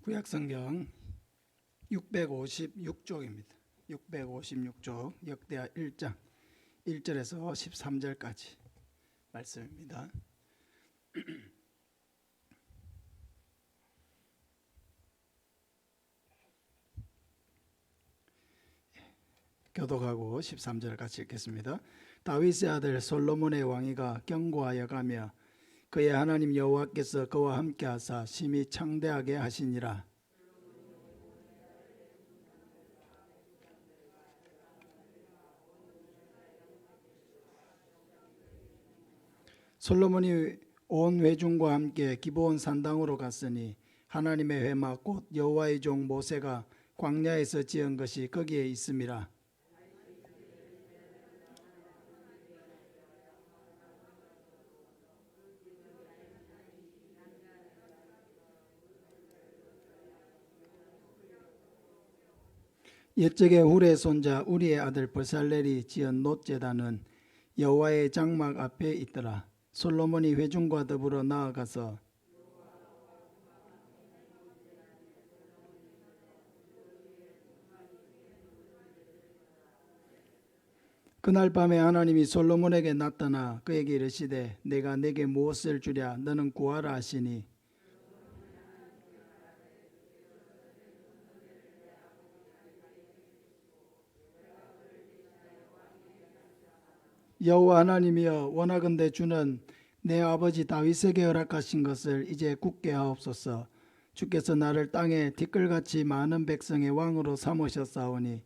구약성경 656쪽입니다. 656쪽 역대하 1장 1절에서 13절까지 말씀입니다. 교독하고 13절 같이 읽겠습니다. 다윗의 아들 솔로몬의 왕위가 견고하여 가며 그의 하나님 여호와께서 그와 함께 하사 심히 창대하게 하시니라. 솔로몬이 온 회중과 함께 기브온 산당으로 갔으니 하나님의 회막 곧 여호와의 종 모세가 광야에서 지은 것이 거기에 있음이라. 옛적에 훌의 손자 우리의 아들 브살렐이 지은 놋제단은 여호와의 장막 앞에 있더라. 솔로몬이 회중과 더불어 나아가서 그날 밤에 하나님이 솔로몬에게 나타나 그에게 이르시되 내가 내게 무엇을 주랴 너는 구하라 하시니 여호와 하나님이여 원하건대 주는 내 아버지 다윗에게 허락하신 것을 이제 굳게 하옵소서. 주께서 나를 땅에 티끌같이 많은 백성의 왕으로 삼으셨사오니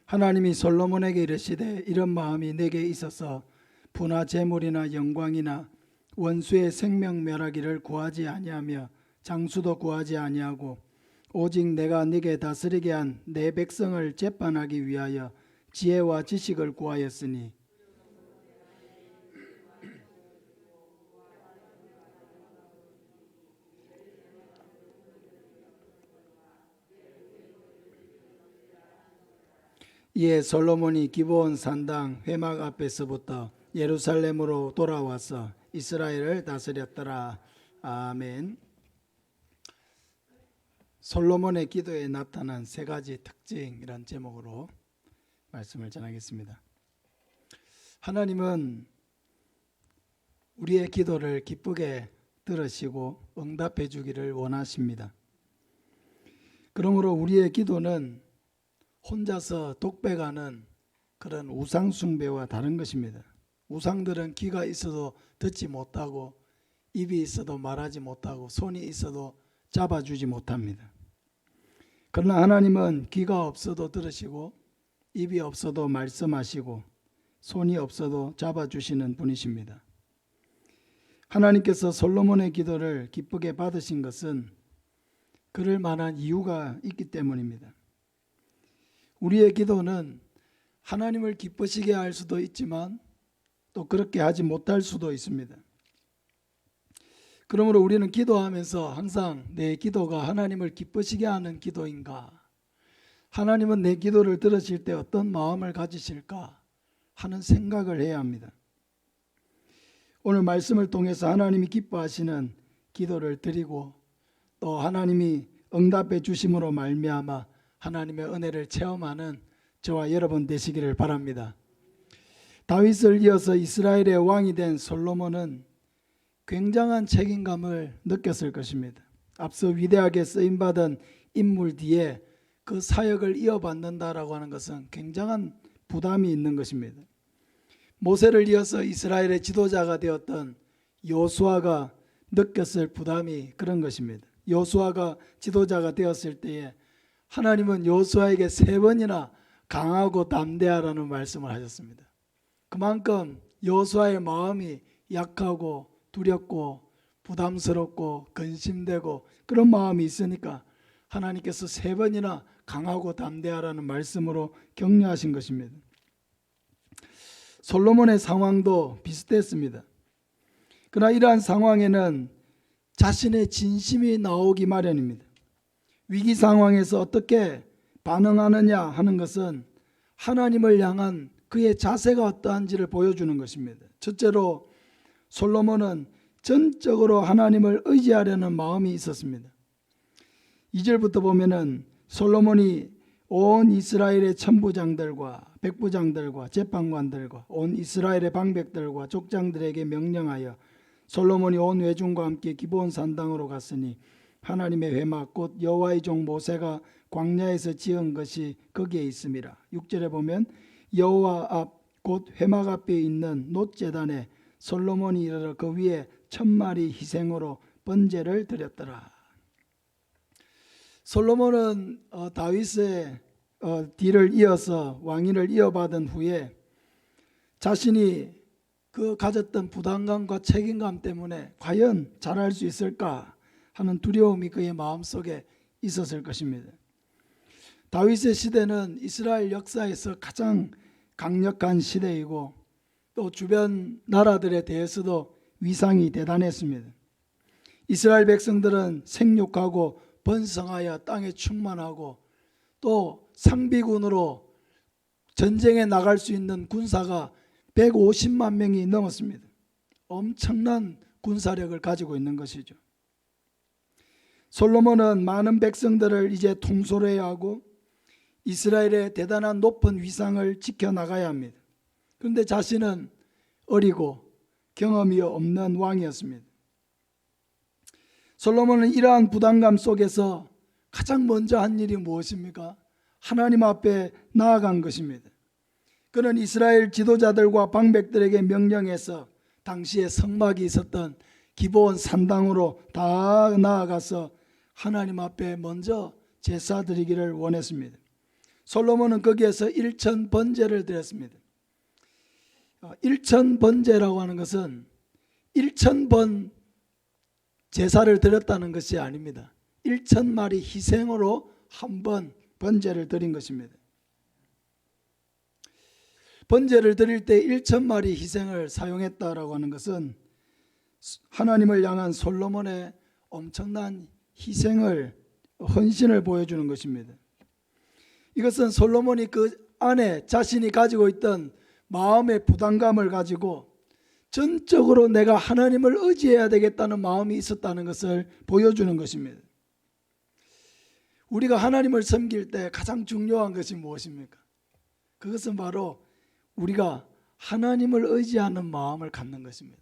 하나님이 솔로몬에게 이르시되 이런 마음이 내게 있어서 부나 재물이나 영광이나 원수의 생명 멸하기를 구하지 아니하며 장수도 구하지 아니하고 오직 내가 네게 다스리게 한 내 백성을 재판하기 위하여 지혜와 지식을 구하였으니 이에 솔로몬이 기브온 산당 회막 앞에서부터 예루살렘으로 돌아와서 이스라엘을 다스렸더라. 아멘. 솔로몬의 기도에 나타난 세 가지 특징이란 제목으로 말씀을 전하겠습니다. 하나님은 우리의 기도를 기쁘게 들으시고 응답해 주기를 원하십니다. 그러므로 우리의 기도는 혼자서 독백하는 그런 우상 숭배와 다른 것입니다. 우상들은 귀가 있어도 듣지 못하고 입이 있어도 말하지 못하고 손이 있어도 잡아주지 못합니다. 그러나 하나님은 귀가 없어도 들으시고 입이 없어도 말씀하시고 손이 없어도 잡아주시는 분이십니다. 하나님께서 솔로몬의 기도를 기쁘게 받으신 것은 그럴 만한 이유가 있기 때문입니다. 우리의 기도는 하나님을 기쁘시게 할 수도 있지만 또 그렇게 하지 못할 수도 있습니다. 그러므로 우리는 기도하면서 항상 내 기도가 하나님을 기쁘시게 하는 기도인가? 하나님은 내 기도를 들으실 때 어떤 마음을 가지실까? 하는 생각을 해야 합니다. 오늘 말씀을 통해서 하나님이 기뻐하시는 기도를 드리고 또 하나님이 응답해 주심으로 말미암아 하나님의 은혜를 체험하는 저와 여러분 되시기를 바랍니다. 다윗을 이어서 이스라엘의 왕이 된 솔로몬은 굉장한 책임감을 느꼈을 것입니다. 앞서 위대하게 쓰임받은 인물 뒤에 그 사역을 이어받는다라고 하는 것은 굉장한 부담이 있는 것입니다. 모세를 이어서 이스라엘의 지도자가 되었던 여호수아가 느꼈을 부담이 그런 것입니다. 여호수아가 지도자가 되었을 때에 하나님은 여호수아에게 3번이나 강하고 담대하라는 말씀을 하셨습니다. 그만큼 여호수아의 마음이 약하고 두렵고 부담스럽고 근심되고 그런 마음이 있으니까 하나님께서 3번이나 강하고 담대하라는 말씀으로 격려하신 것입니다. 솔로몬의 상황도 비슷했습니다. 그러나 이러한 상황에는 자신의 진심이 나오기 마련입니다. 위기 상황에서 어떻게 반응하느냐 하는 것은 하나님을 향한 그의 자세가 어떠한지를 보여주는 것입니다. 첫째로 솔로몬은 전적으로 하나님을 의지하려는 마음이 있었습니다. 2절부터 보면은 솔로몬이 온 이스라엘의 천부장들과 백부장들과 재판관들과 온 이스라엘의 방백들과 족장들에게 명령하여 솔로몬이 온 회중과 함께 기브온 산당으로 갔으니 하나님의 회막 곧 여호와의 종 모세가 광야에서 지은 것이 거기에 있음이라. 6절에 보면 여호와 앞 곧 회막 앞에 있는 놋제단에 솔로몬이 이르러 그 위에 1000마리 희생으로 번제를 드렸더라. 솔로몬은 다윗의 뒤를 이어서 왕위를 이어받은 후에 자신이 그 가졌던 부담감과 책임감 때문에 과연 잘할 수 있을까 하는 두려움이 그의 마음속에 있었을 것입니다. 다윗의 시대는 이스라엘 역사에서 가장 강력한 시대이고 또 주변 나라들에 대해서도 위상이 대단했습니다. 이스라엘 백성들은 생육하고 번성하여 땅에 충만하고 또 상비군으로 전쟁에 나갈 수 있는 군사가 150만 명이 넘었습니다. 엄청난 군사력을 가지고 있는 것이죠. 솔로몬은 많은 백성들을 이제 통솔해야 하고 이스라엘의 대단한 높은 위상을 지켜나가야 합니다. 그런데 자신은 어리고 경험이 없는 왕이었습니다. 솔로몬은 이러한 부담감 속에서 가장 먼저 한 일이 무엇입니까? 하나님 앞에 나아간 것입니다. 그는 이스라엘 지도자들과 방백들에게 명령해서 당시에 성막이 있었던 기브온 산당으로 다 나아가서 하나님 앞에 먼저 제사 드리기를 원했습니다. 솔로몬은 거기에서 1000 번제를 드렸습니다. 1000 번제라고 하는 것은 1000번 제사를 드렸다는 것이 아닙니다. 1000마리 희생으로 한 번 번제를 드린 것입니다. 번제를 드릴 때 1000마리 희생을 사용했다라고 하는 것은 하나님을 향한 솔로몬의 엄청난 희생을 헌신을 보여주는 것입니다. 이것은 솔로몬이 그 안에 자신이 가지고 있던 마음의 부담감을 가지고 전적으로 내가 하나님을 의지해야 되겠다는 마음이 있었다는 것을 보여주는 것입니다. 우리가 하나님을 섬길 때 가장 중요한 것이 무엇입니까? 그것은 바로 우리가 하나님을 의지하는 마음을 갖는 것입니다.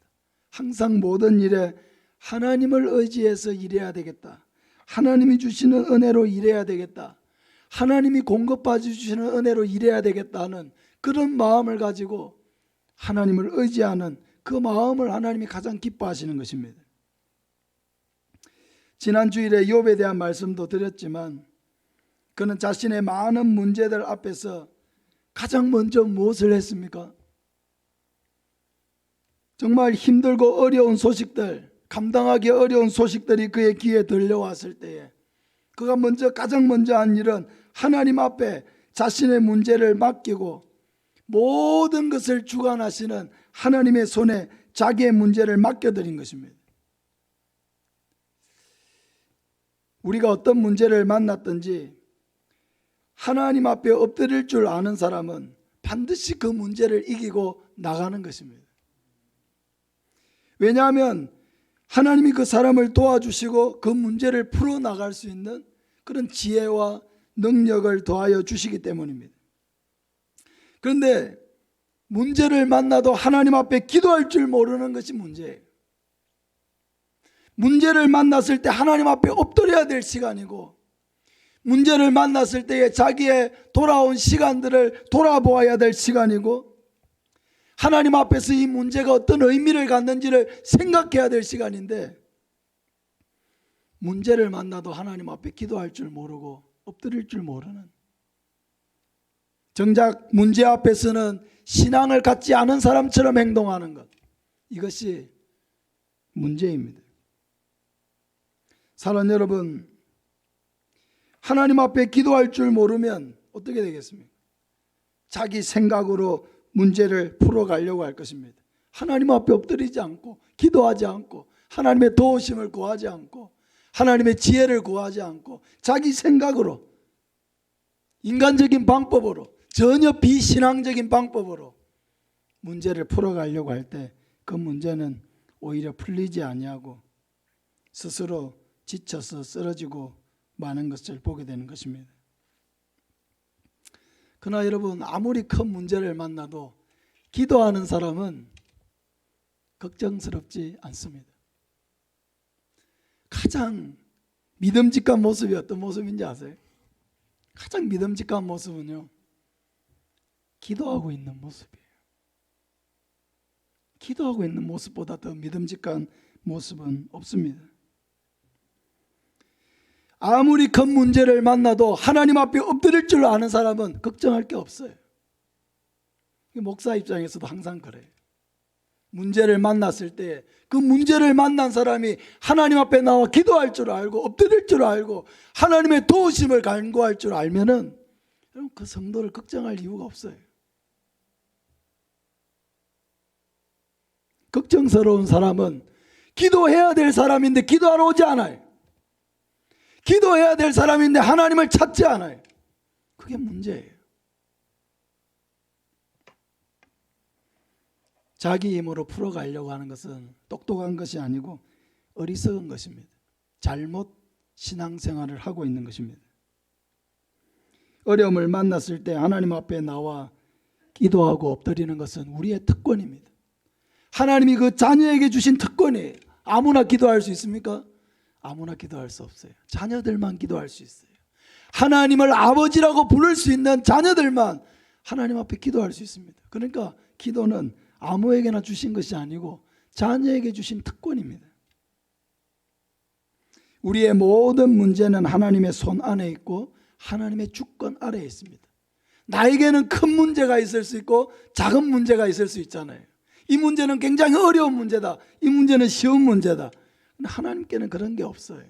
항상 모든 일에 하나님을 의지해서 일해야 되겠다. 하나님이 주시는 은혜로 일해야 되겠다. 하나님이 공급해 주시는 은혜로 일해야 되겠다는 그런 마음을 가지고 하나님을 의지하는 그 마음을 하나님이 가장 기뻐하시는 것입니다. 지난 주일에 욥에 대한 말씀도 드렸지만 그는 자신의 많은 문제들 앞에서 가장 먼저 무엇을 했습니까? 정말 힘들고 어려운 소식들, 감당하기 어려운 소식들이 그의 귀에 들려왔을 때에 그가 가장 먼저 한 일은 하나님 앞에 자신의 문제를 맡기고 모든 것을 주관하시는 하나님의 손에 자기의 문제를 맡겨드린 것입니다. 우리가 어떤 문제를 만났든지 하나님 앞에 엎드릴 줄 아는 사람은 반드시 그 문제를 이기고 나가는 것입니다. 왜냐하면 하나님이 그 사람을 도와주시고 그 문제를 풀어나갈 수 있는 그런 지혜와 능력을 더하여 주시기 때문입니다. 그런데 문제를 만나도 하나님 앞에 기도할 줄 모르는 것이 문제예요. 문제를 만났을 때 하나님 앞에 엎드려야 될 시간이고 문제를 만났을 때에 자기의 돌아온 시간들을 돌아보아야 될 시간이고 하나님 앞에서 이 문제가 어떤 의미를 갖는지를 생각해야 될 시간인데 문제를 만나도 하나님 앞에 기도할 줄 모르고 엎드릴 줄 모르는 정작 문제 앞에서는 신앙을 갖지 않은 사람처럼 행동하는 것, 이것이 문제입니다. 사랑하는 여러분, 하나님 앞에 기도할 줄 모르면 어떻게 되겠습니까? 자기 생각으로 문제를 풀어가려고 할 것입니다. 하나님 앞에 엎드리지 않고 기도하지 않고 하나님의 도우심을 구하지 않고 하나님의 지혜를 구하지 않고 자기 생각으로 인간적인 방법으로 전혀 비신앙적인 방법으로 문제를 풀어가려고 할 때 그 문제는 오히려 풀리지 아니하고 스스로 지쳐서 쓰러지고 마는 것을 보게 되는 것입니다. 그러나 여러분, 아무리 큰 문제를 만나도 기도하는 사람은 걱정스럽지 않습니다. 가장 믿음직한 모습이 어떤 모습인지 아세요? 가장 믿음직한 모습은요, 기도하고 있는 모습이에요. 기도하고 있는 모습보다 더 믿음직한 모습은 없습니다. 아무리 큰 문제를 만나도 하나님 앞에 엎드릴 줄 아는 사람은 걱정할 게 없어요. 목사 입장에서도 항상 그래요. 문제를 만났을 때 그 문제를 만난 사람이 하나님 앞에 나와 기도할 줄 알고 엎드릴 줄 알고 하나님의 도우심을 간구할 줄 알면은 그 성도를 걱정할 이유가 없어요. 걱정스러운 사람은 기도해야 될 사람인데 기도하러 오지 않아요. 기도해야 될 사람인데 하나님을 찾지 않아요. 그게 문제예요. 자기 힘으로 풀어가려고 하는 것은 똑똑한 것이 아니고 어리석은 것입니다. 잘못 신앙생활을 하고 있는 것입니다. 어려움을 만났을 때 하나님 앞에 나와 기도하고 엎드리는 것은 우리의 특권입니다. 하나님이 그 자녀에게 주신 특권이에요. 아무나 기도할 수 있습니까? 아무나 기도할 수 없어요. 자녀들만 기도할 수 있어요. 하나님을 아버지라고 부를 수 있는 자녀들만 하나님 앞에 기도할 수 있습니다. 그러니까 기도는 아무에게나 주신 것이 아니고 자녀에게 주신 특권입니다. 우리의 모든 문제는 하나님의 손 안에 있고 하나님의 주권 아래에 있습니다. 나에게는 큰 문제가 있을 수 있고 작은 문제가 있을 수 있잖아요. 이 문제는 굉장히 어려운 문제다. 이 문제는 쉬운 문제다. 근데 하나님께는 그런 게 없어요.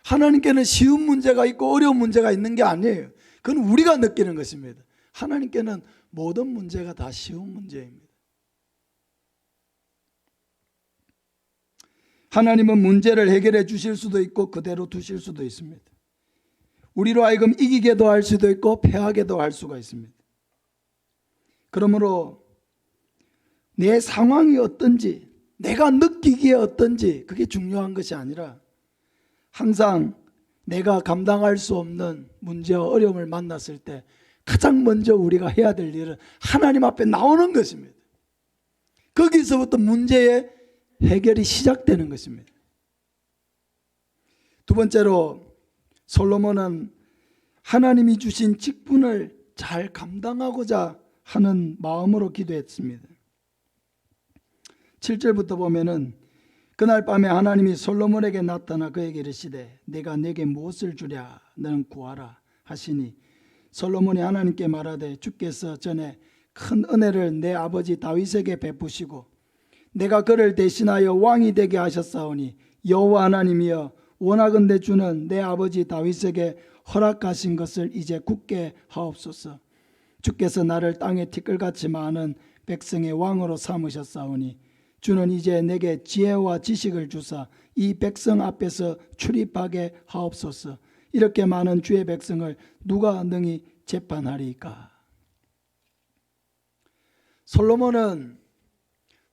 하나님께는 쉬운 문제가 있고 어려운 문제가 있는 게 아니에요. 그건 우리가 느끼는 것입니다. 하나님께는 모든 문제가 다 쉬운 문제입니다. 하나님은 문제를 해결해 주실 수도 있고 그대로 두실 수도 있습니다. 우리로 하여금 이기게도 할 수도 있고 패하게도 할 수가 있습니다. 그러므로 내 상황이 어떤지, 내가 느끼기에 어떤지 그게 중요한 것이 아니라 항상 내가 감당할 수 없는 문제와 어려움을 만났을 때 가장 먼저 우리가 해야 될 일은 하나님 앞에 나오는 것입니다. 거기서부터 문제의 해결이 시작되는 것입니다. 두 번째로 솔로몬은 하나님이 주신 직분을 잘 감당하고자 하는 마음으로 기도했습니다. 7절부터 보면은 그날 밤에 하나님이 솔로몬에게 나타나 그에게 이르시되 내가 내게 무엇을 주랴 너는 구하라 하시니 솔로몬이 하나님께 말하되 주께서 전에 큰 은혜를 내 아버지 다윗에게 베푸시고 내가 그를 대신하여 왕이 되게 하셨사오니 여호와 하나님이여 원하건대 주는 내 아버지 다윗에게 허락하신 것을 이제 굳게 하옵소서. 주께서 나를 땅에 티끌같이 많은 백성의 왕으로 삼으셨사오니 주는 이제 내게 지혜와 지식을 주사 이 백성 앞에서 출입하게 하옵소서. 이렇게 많은 주의 백성을 누가 능히 재판하리까? 솔로몬은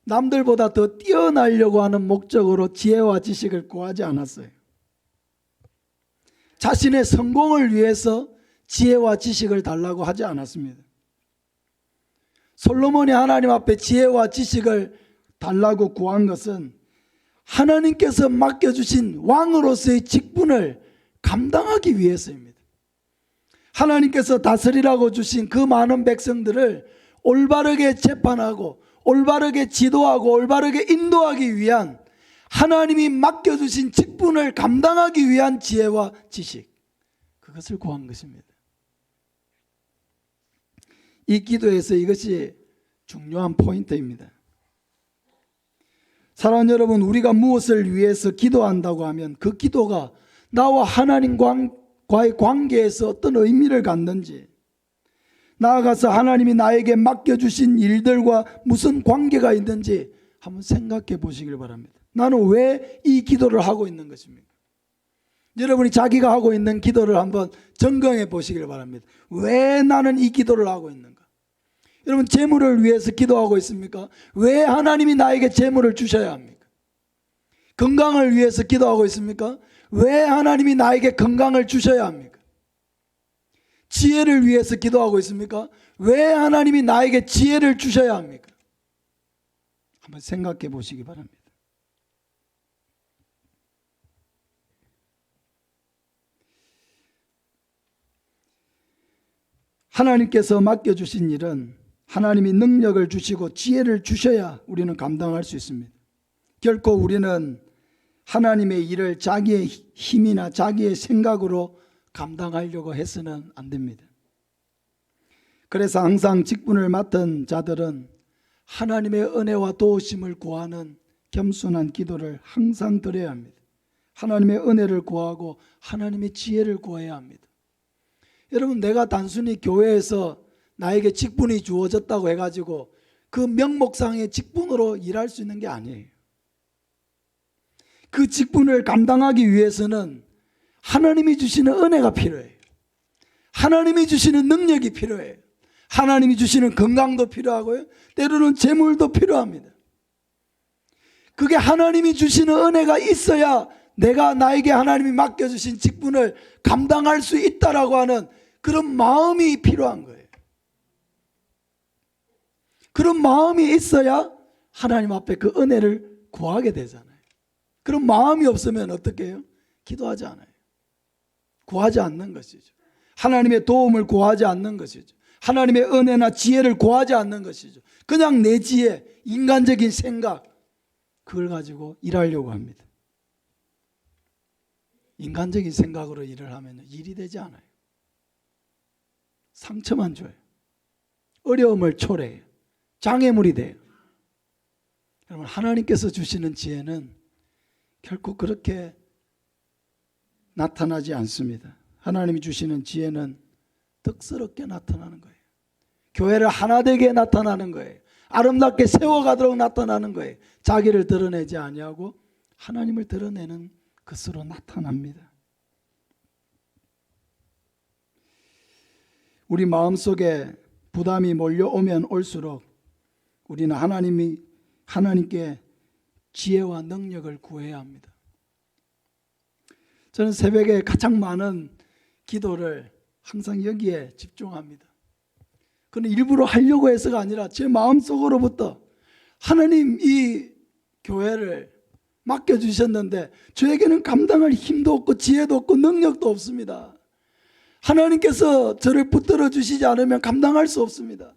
남들보다 더 뛰어나려고 하는 목적으로 지혜와 지식을 구하지 않았어요. 자신의 성공을 위해서 지혜와 지식을 달라고 하지 않았습니다. 솔로몬이 하나님 앞에 지혜와 지식을 달라고 구한 것은 하나님께서 맡겨주신 왕으로서의 직분을 감당하기 위해서입니다. 하나님께서 다스리라고 주신 그 많은 백성들을 올바르게 재판하고 올바르게 지도하고 올바르게 인도하기 위한 하나님이 맡겨주신 직분을 감당하기 위한 지혜와 지식, 그것을 구한 것입니다. 이 기도에서 이것이 중요한 포인트입니다. 사랑하는 여러분, 우리가 무엇을 위해서 기도한다고 하면 그 기도가 나와 하나님과의 관계에서 어떤 의미를 갖는지, 나아가서 하나님이 나에게 맡겨주신 일들과 무슨 관계가 있는지 한번 생각해 보시길 바랍니다. 나는 왜 이 기도를 하고 있는 것입니까? 여러분이 자기가 하고 있는 기도를 한번 점검해 보시길 바랍니다. 왜 나는 이 기도를 하고 있는가? 여러분, 재물을 위해서 기도하고 있습니까? 왜 하나님이 나에게 재물을 주셔야 합니까? 건강을 위해서 기도하고 있습니까? 왜 하나님이 나에게 건강을 주셔야 합니까? 지혜를 위해서 기도하고 있습니까? 왜 하나님이 나에게 지혜를 주셔야 합니까? 한번 생각해 보시기 바랍니다. 하나님께서 맡겨주신 일은 하나님이 능력을 주시고 지혜를 주셔야 우리는 감당할 수 있습니다. 결코 우리는 하나님의 일을 자기의 힘이나 자기의 생각으로 감당하려고 해서는 안 됩니다. 그래서 항상 직분을 맡은 자들은 하나님의 은혜와 도우심을 구하는 겸손한 기도를 항상 드려야 합니다. 하나님의 은혜를 구하고 하나님의 지혜를 구해야 합니다. 여러분, 내가 단순히 교회에서 나에게 직분이 주어졌다고 해가지고 그 명목상의 직분으로 일할 수 있는 게 아니에요. 그 직분을 감당하기 위해서는 하나님이 주시는 은혜가 필요해요. 하나님이 주시는 능력이 필요해요. 하나님이 주시는 건강도 필요하고요. 때로는 재물도 필요합니다. 그게 하나님이 주시는 은혜가 있어야 내가 나에게 하나님이 맡겨주신 직분을 감당할 수 있다라고 하는 그런 마음이 필요한 거예요. 그런 마음이 있어야 하나님 앞에 그 은혜를 구하게 되잖아요. 그런 마음이 없으면 어떻게 해요? 기도하지 않아요. 구하지 않는 것이죠. 하나님의 도움을 구하지 않는 것이죠. 하나님의 은혜나 지혜를 구하지 않는 것이죠. 그냥 내 지혜, 인간적인 생각, 그걸 가지고 일하려고 합니다. 인간적인 생각으로 일을 하면 일이 되지 않아요. 상처만 줘요. 어려움을 초래해요. 장애물이 돼요. 여러분, 하나님께서 주시는 지혜는 결코 그렇게 나타나지 않습니다. 하나님이 주시는 지혜는 덕스럽게 나타나는 거예요. 교회를 하나 되게 나타나는 거예요. 아름답게 세워가도록 나타나는 거예요. 자기를 드러내지 아니하고 하나님을 드러내는 것으로 나타납니다. 우리 마음속에 부담이 몰려오면 올수록 우리는 하나님께 지혜와 능력을 구해야 합니다. 저는 새벽에 가장 많은 기도를 항상 여기에 집중합니다. 그건 일부러 하려고 해서가 아니라 제 마음속으로부터 하나님, 이 교회를 맡겨주셨는데 저에게는 감당할 힘도 없고 지혜도 없고 능력도 없습니다. 하나님께서 저를 붙들어 주시지 않으면 감당할 수 없습니다.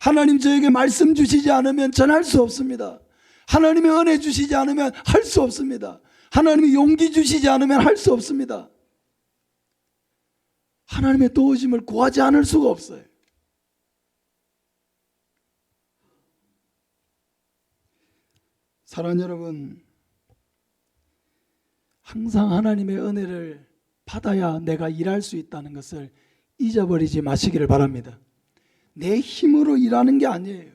하나님, 저에게 말씀 주시지 않으면 전할 수 없습니다. 하나님의 은혜 주시지 않으면 할 수 없습니다. 하나님이 용기 주시지 않으면 할 수 없습니다. 하나님의 도우심을 구하지 않을 수가 없어요. 사랑하는 여러분, 항상 하나님의 은혜를 받아야 내가 일할 수 있다는 것을 잊어버리지 마시기를 바랍니다. 내 힘으로 일하는 게 아니에요.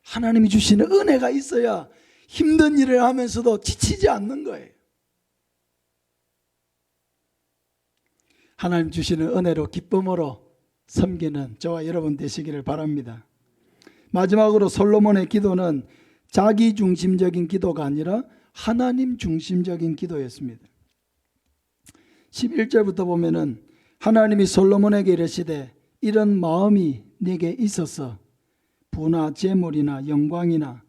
하나님이 주시는 은혜가 있어야 힘든 일을 하면서도 지치지 않는 거예요. 하나님 주시는 은혜로 기쁨으로 섬기는 저와 여러분 되시기를 바랍니다. 마지막으로 솔로몬의 기도는 자기 중심적인 기도가 아니라 하나님 중심적인 기도였습니다. 11절부터 보면은 하나님이 솔로몬에게 이르시되 이런 마음이 네게 있어서 부나 재물이나 영광이나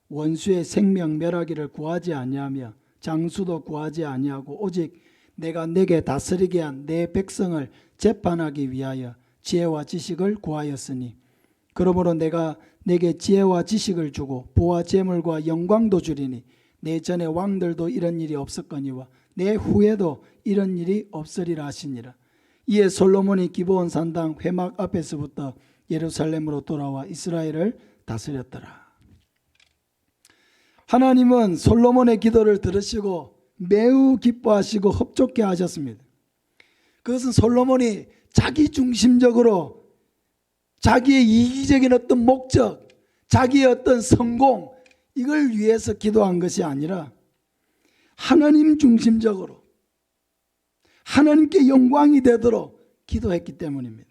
원수의 생명 멸하기를 구하지 아니하며 장수도 구하지 아니하고 오직 내가 내게 다스리게 한 내 백성을 재판하기 위하여 지혜와 지식을 구하였으니 그러므로 내가 내게 지혜와 지식을 주고 부와 재물과 영광도 주리니 내 전에 왕들도 이런 일이 없었거니와 내 후에도 이런 일이 없으리라 하시니라. 이에 솔로몬이 기브온 산당 회막 앞에서부터 예루살렘으로 돌아와 이스라엘을 다스렸더라. 하나님은 솔로몬의 기도를 들으시고 매우 기뻐하시고 흡족해 하셨습니다. 그것은 솔로몬이 자기 중심적으로 자기의 이기적인 어떤 목적, 자기의 어떤 성공, 이걸 위해서 기도한 것이 아니라 하나님 중심적으로 하나님께 영광이 되도록 기도했기 때문입니다.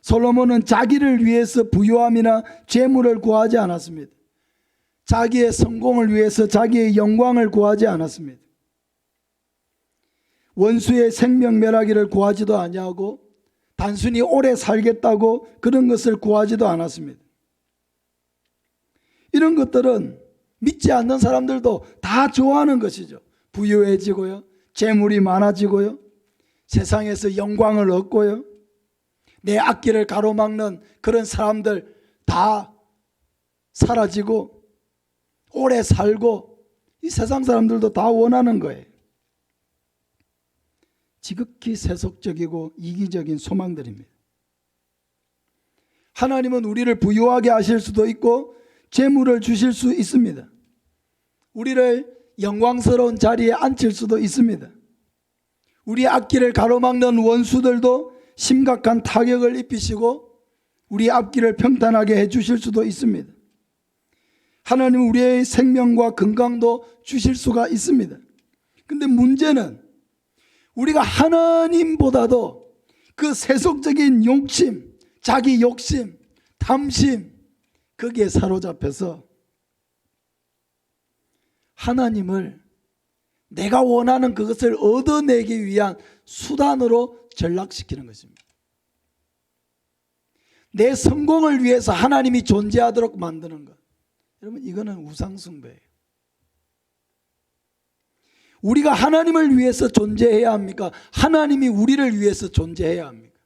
솔로몬은 자기를 위해서 부유함이나 재물을 구하지 않았습니다. 자기의 성공을 위해서 자기의 영광을 구하지 않았습니다. 원수의 생명멸하기를 구하지도 아니하고 단순히 오래 살겠다고 그런 것을 구하지도 않았습니다. 이런 것들은 믿지 않는 사람들도 다 좋아하는 것이죠. 부유해지고요, 재물이 많아지고요, 세상에서 영광을 얻고요, 내 앞길을 가로막는 그런 사람들 다 사라지고 오래 살고, 이 세상 사람들도 다 원하는 거예요. 지극히 세속적이고 이기적인 소망들입니다. 하나님은 우리를 부유하게 하실 수도 있고 재물을 주실 수 있습니다. 우리를 영광스러운 자리에 앉힐 수도 있습니다. 우리 앞길을 가로막는 원수들도 심각한 타격을 입히시고 우리 앞길을 평탄하게 해주실 수도 있습니다. 하나님은 우리의 생명과 건강도 주실 수가 있습니다. 그런데 문제는 우리가 하나님보다도 그 세속적인 욕심, 자기 욕심, 탐심, 거기에 사로잡혀서 하나님을 내가 원하는 그것을 얻어내기 위한 수단으로 전락시키는 것입니다. 내 성공을 위해서 하나님이 존재하도록 만드는 것, 여러분, 이거는 우상숭배예요. 우리가 하나님을 위해서 존재해야 합니까? 하나님이 우리를 위해서 존재해야 합니까?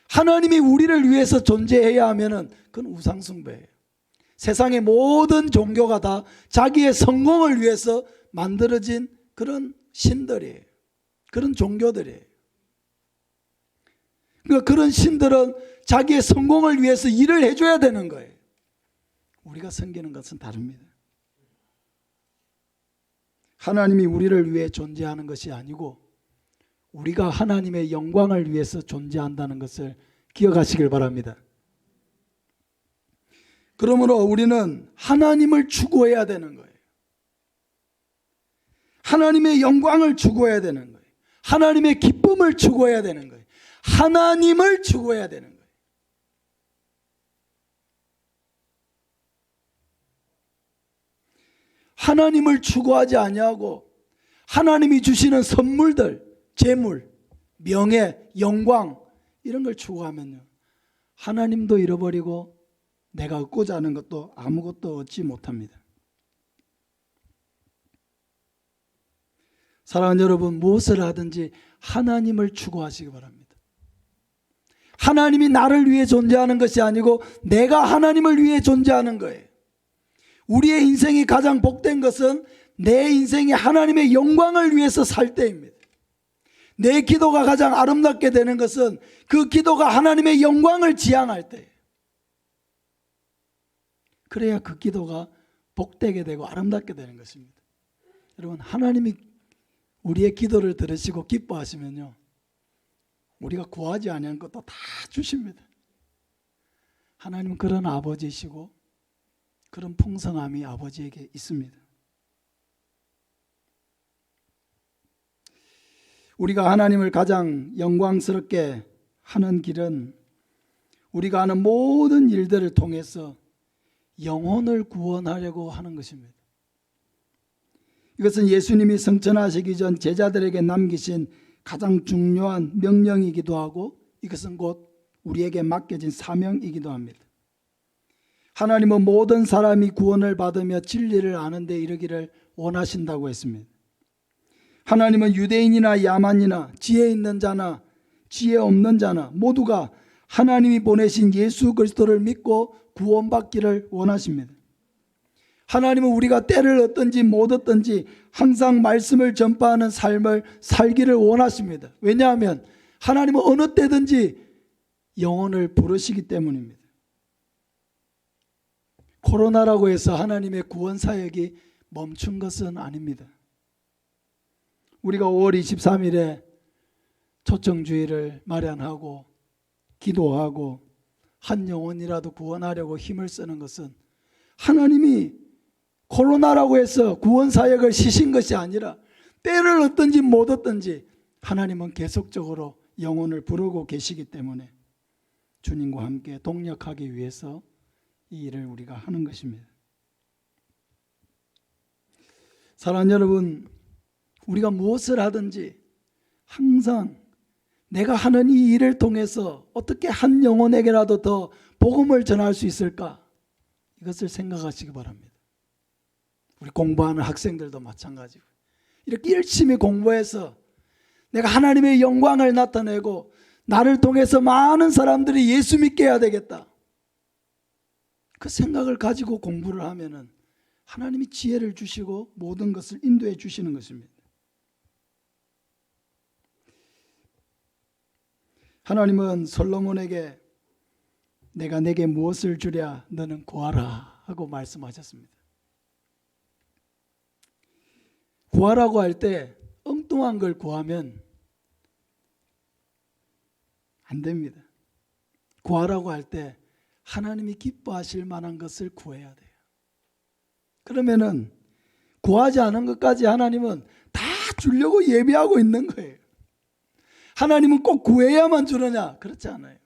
하나님이 우리를 위해서 존재해야 하면은 그건 우상숭배예요. 세상의 모든 종교가 다 자기의 성공을 위해서 만들어진 그런 신들이에요. 그런 종교들이에요. 그러니까 그런 신들은 자기의 성공을 위해서 일을 해줘야 되는 거예요. 우리가 섬기는 것은 다릅니다. 하나님이 우리를 위해 존재하는 것이 아니고 우리가 하나님의 영광을 위해서 존재한다는 것을 기억하시길 바랍니다. 그러므로 우리는 하나님을 추구해야 되는 거예요. 하나님의 영광을 추구해야 되는 거예요. 하나님의 기쁨을 추구해야 되는 거예요. 하나님을 추구해야 되는 거예요. 하나님을 추구하지 아니하고 하나님이 주시는 선물들, 재물, 명예, 영광 이런 걸 추구하면요, 하나님도 잃어버리고 내가 얻고자 하는 것도 아무것도 얻지 못합니다. 사랑하는 여러분, 무엇을 하든지 하나님을 추구하시기 바랍니다. 하나님이 나를 위해 존재하는 것이 아니고 내가 하나님을 위해 존재하는 거예요. 우리의 인생이 가장 복된 것은 내 인생이 하나님의 영광을 위해서 살 때입니다. 내 기도가 가장 아름답게 되는 것은 그 기도가 하나님의 영광을 지향할 때예요. 그래야 그 기도가 복되게 되고 아름답게 되는 것입니다. 여러분, 하나님이 우리의 기도를 들으시고 기뻐하시면요, 우리가 구하지 아니한 것도 다 주십니다. 하나님은 그런 아버지이시고 그런 풍성함이 아버지에게 있습니다. 우리가 하나님을 가장 영광스럽게 하는 길은 우리가 하는 모든 일들을 통해서 영혼을 구원하려고 하는 것입니다. 이것은 예수님이 성천하시기 전 제자들에게 남기신 가장 중요한 명령이기도 하고 이것은 곧 우리에게 맡겨진 사명이기도 합니다. 하나님은 모든 사람이 구원을 받으며 진리를 아는 데 이르기를 원하신다고 했습니다. 하나님은 유대인이나 야만이나 지혜 있는 자나 지혜 없는 자나 모두가 하나님이 보내신 예수 그리스도를 믿고 구원받기를 원하십니다. 하나님은 우리가 때를 얻든지 못 얻든지 항상 말씀을 전파하는 삶을 살기를 원하십니다. 왜냐하면 하나님은 어느 때든지 영혼을 부르시기 때문입니다. 코로나라고 해서 하나님의 구원 사역이 멈춘 것은 아닙니다. 우리가 5월 23일에 초청주의를 마련하고 기도하고 한 영혼이라도 구원하려고 힘을 쓰는 것은 하나님이 코로나라고 해서 구원 사역을 쉬신 것이 아니라 때를 얻든지 못 얻든지 하나님은 계속적으로 영혼을 부르고 계시기 때문에 주님과 함께 동력하기 위해서 이 일을 우리가 하는 것입니다. 사랑하는 여러분, 우리가 무엇을 하든지 항상 내가 하는 이 일을 통해서 어떻게 한 영혼에게라도 더 복음을 전할 수 있을까? 이것을 생각하시기 바랍니다. 우리 공부하는 학생들도 마찬가지고 이렇게 열심히 공부해서 내가 하나님의 영광을 나타내고 나를 통해서 많은 사람들이 예수 믿게 해야 되겠다. 그 생각을 가지고 공부를 하면은 하나님이 지혜를 주시고 모든 것을 인도해 주시는 것입니다. 하나님은 솔로몬에게 내가 내게 무엇을 주랴 너는 구하라 하고 말씀하셨습니다. 구하라고 할 때 엉뚱한 걸 구하면 안 됩니다. 구하라고 할 때 하나님이 기뻐하실 만한 것을 구해야 돼요. 그러면은 구하지 않은 것까지 하나님은 다 주려고 예비하고 있는 거예요. 하나님은 꼭 구해야만 주느냐? 그렇지 않아요.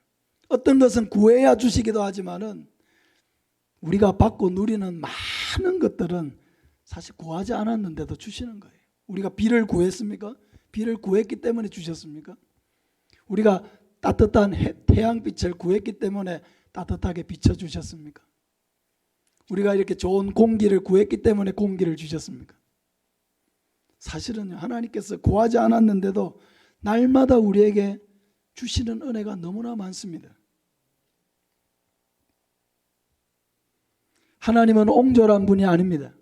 어떤 것은 구해야 주시기도 하지만은 우리가 받고 누리는 많은 것들은 사실 구하지 않았는데도 주시는 거예요. 우리가 비를 구했습니까? 비를 구했기 때문에 주셨습니까? 우리가 따뜻한 태양빛을 구했기 때문에 따뜻하게 비춰주셨습니까? 우리가 이렇게 좋은 공기를 구했기 때문에 공기를 주셨습니까? 사실은요, 하나님께서 구하지 않았는데도 날마다 우리에게 주시는 은혜가 너무나 많습니다. 하나님은 옹졸한 분이 아닙니다.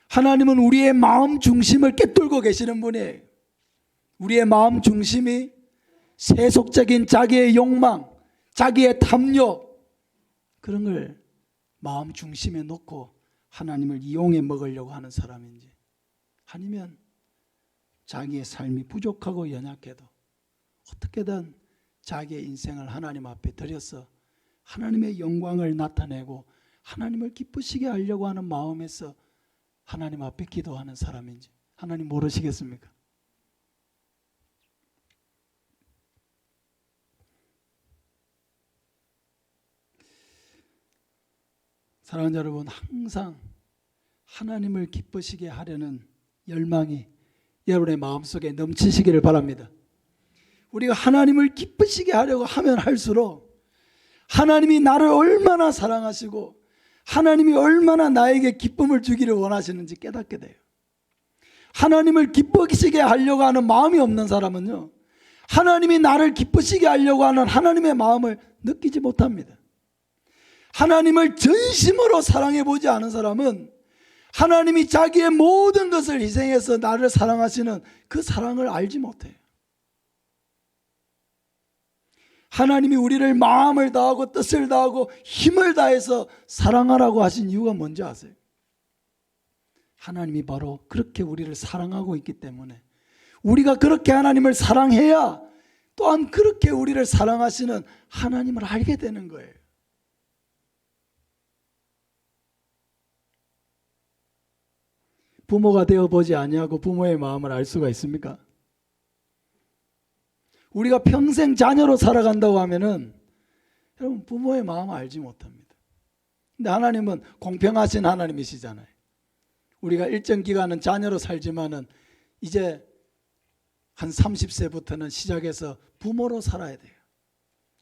하나님은 우리의 마음 중심을 꿰뚫고 계시는 분이에요. 우리의 마음 중심이 세속적인 자기의 욕망, 자기의 탐욕, 그런 걸 마음 중심에 놓고 하나님을 이용해 먹으려고 하는 사람인지, 아니면 자기의 삶이 부족하고 연약해도 어떻게든 자기의 인생을 하나님 앞에 드려서 하나님의 영광을 나타내고 하나님을 기쁘시게 하려고 하는 마음에서 하나님 앞에 기도하는 사람인지 하나님 모르시겠습니까? 사랑하는 여러분, 항상 하나님을 기쁘시게 하려는 열망이 여러분의 마음속에 넘치시기를 바랍니다. 우리가 하나님을 기쁘시게 하려고 하면 할수록 하나님이 나를 얼마나 사랑하시고 하나님이 얼마나 나에게 기쁨을 주기를 원하시는지 깨닫게 돼요. 하나님을 기쁘시게 하려고 하는 마음이 없는 사람은요, 하나님이 나를 기쁘시게 하려고 하는 하나님의 마음을 느끼지 못합니다. 하나님을 전심으로 사랑해 보지 않은 사람은 하나님이 자기의 모든 것을 희생해서 나를 사랑하시는 그 사랑을 알지 못해요. 하나님이 우리를 마음을 다하고 뜻을 다하고 힘을 다해서 사랑하라고 하신 이유가 뭔지 아세요? 하나님이 바로 그렇게 우리를 사랑하고 있기 때문에 우리가 그렇게 하나님을 사랑해야 또한 그렇게 우리를 사랑하시는 하나님을 알게 되는 거예요. 부모가 되어보지 아니하고 부모의 마음을 알 수가 있습니까? 우리가 평생 자녀로 살아간다고 하면은 여러분 부모의 마음을 알지 못합니다. 근데 하나님은 공평하신 하나님이시잖아요. 우리가 일정 기간은 자녀로 살지만은 이제 한 30세부터는 시작해서 부모로 살아야 돼요.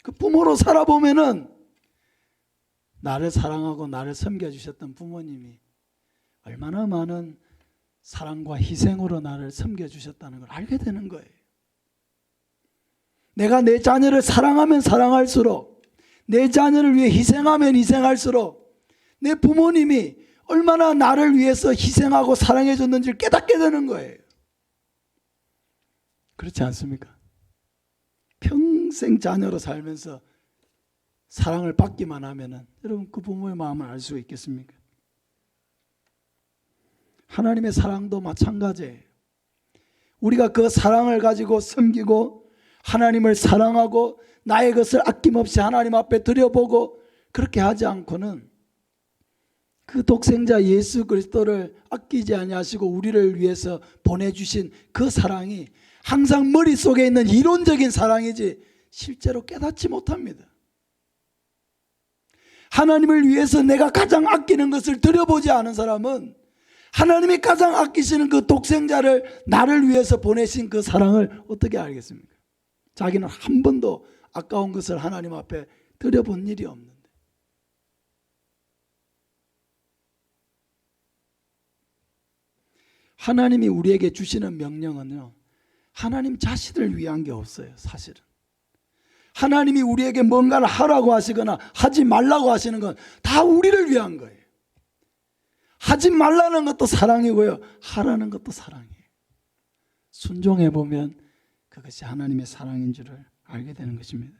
그 부모로 살아보면은 나를 사랑하고 나를 섬겨주셨던 부모님이 얼마나 많은 사랑과 희생으로 나를 섬겨주셨다는 걸 알게 되는 거예요. 내가 내 자녀를 사랑하면 사랑할수록, 내 자녀를 위해 희생하면 희생할수록 내 부모님이 얼마나 나를 위해서 희생하고 사랑해 줬는지를 깨닫게 되는 거예요. 그렇지 않습니까? 평생 자녀로 살면서 사랑을 받기만 하면은 여러분 그 부모의 마음을 알 수 있겠습니까? 하나님의 사랑도 마찬가지예요. 우리가 그 사랑을 가지고 섬기고 하나님을 사랑하고 나의 것을 아낌없이 하나님 앞에 드려보고 그렇게 하지 않고는 그 독생자 예수 그리스도를 아끼지 아니하시고 우리를 위해서 보내주신 그 사랑이 항상 머릿속에 있는 이론적인 사랑이지 실제로 깨닫지 못합니다. 하나님을 위해서 내가 가장 아끼는 것을 들여보지 않은 사람은 하나님이 가장 아끼시는 그 독생자를 나를 위해서 보내신 그 사랑을 어떻게 알겠습니까? 자기는 한 번도 아까운 것을 하나님 앞에 들여본 일이 없는데. 하나님이 우리에게 주시는 명령은요, 하나님 자신을 위한 게 없어요. 사실은 하나님이 우리에게 뭔가를 하라고 하시거나 하지 말라고 하시는 건 다 우리를 위한 거예요. 하지 말라는 것도 사랑이고요, 하라는 것도 사랑이에요. 순종해 보면 그것이 하나님의 사랑인 줄을 알게 되는 것입니다.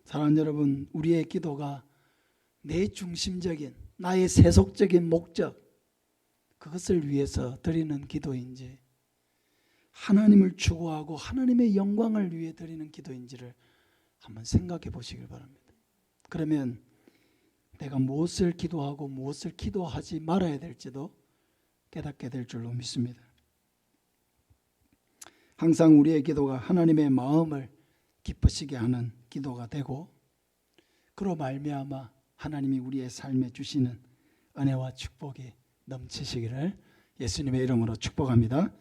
사랑하는 여러분, 우리의 기도가 내 중심적인 나의 세속적인 목적, 그것을 위해서 드리는 기도인지 하나님을 추구하고 하나님의 영광을 위해 드리는 기도인지를 한번 생각해 보시길 바랍니다. 그러면 내가 무엇을 기도하고 무엇을 기도하지 말아야 될지도 깨닫게 될 줄로 믿습니다. 항상 우리의 기도가 하나님의 마음을 기쁘시게 하는 기도가 되고, 그로 말미암아 하나님이 우리의 삶에 주시는 은혜와 축복이 넘치시기를 예수님의 이름으로 축복합니다.